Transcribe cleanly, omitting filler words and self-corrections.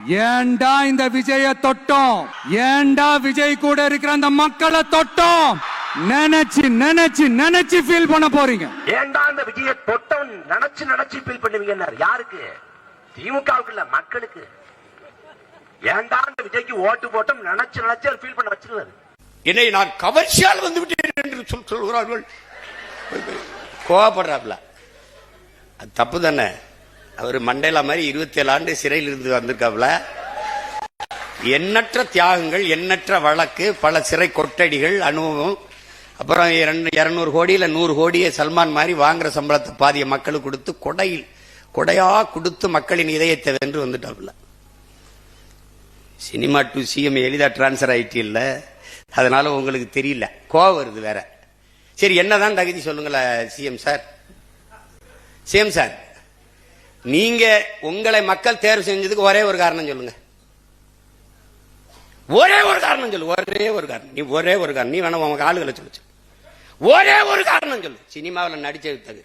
ஏண்டா இந்த விஜய தொட்டோம், ஏண்டா விஜய் கூட இருக்கிற அந்த மக்களை தொட்டோம் நினைச்சு நினைச்சு நினைச்சு ஃபீல் பண்ண போறீங்க. ஏண்டா இந்த விஜய தொட்டோம் நினைச்சு நினைச்சு ஃபீல் பண்ணுவீங்க. யாருக்கு? திமுகவுக்கு இல்ல, மக்களுக்கு. ஏண்டா இந்த விஜய்க்கு ஓட்டு போட்டோம் நினைச்சு நினைச்சு ஃபீல் பண்ண வச்சிருவாரு. என்னை நான் கவர்ச்சியால் வந்து விட்டேன் என்று சொல்கிறார்கள். கோவப்படுறாப்ல, அது தப்பு தானே. அவர் மண்டேலா மாதிரி 27 ஆண்டு சிறையில் இருந்து வந்திருக்காப்ல. எண்ணற்ற தியாகங்கள், எண்ணற்ற வழக்கு, பல சிறை கொட்டடிகள், அனுபவம். அப்புறம் 200 கோடி இல்ல 100 கோடியை சல்மான் மாதிரி வாங்குற சம்பளத்தை பாதிய மக்களுக்கு கொடுத்து கொடையா கொடுத்து மக்களின் இதயத்தை வென்று வந்துட்டாப்ல. சினிமா டு சிஎம் எளிதா டிரான்ஸ்பர் ஆயிட்டு இல்ல, அதனால உங்களுக்கு தெரியல, கோவம் வருது வேற. சரி, என்னதான் தகுதி சொல்லுங்களேன் சிஎம் சார். சிஎம் சார், நீங்க உங்களை மக்கள் தேர்வு செஞ்சதுக்கு ஒரே ஒரு காரணம் சொல்லுங்க. ஒரே ஒரு காரணம் சொல்லு. ஒரே ஒரு காரணம். நீ ஒரே ஒரு காரணம். நீ வேணா உங்க ஆளுகளை சொல்லு. ஒரே ஒரு காரணம் சொல்லு. சினிமாவில் நடிச்சது தகுதி.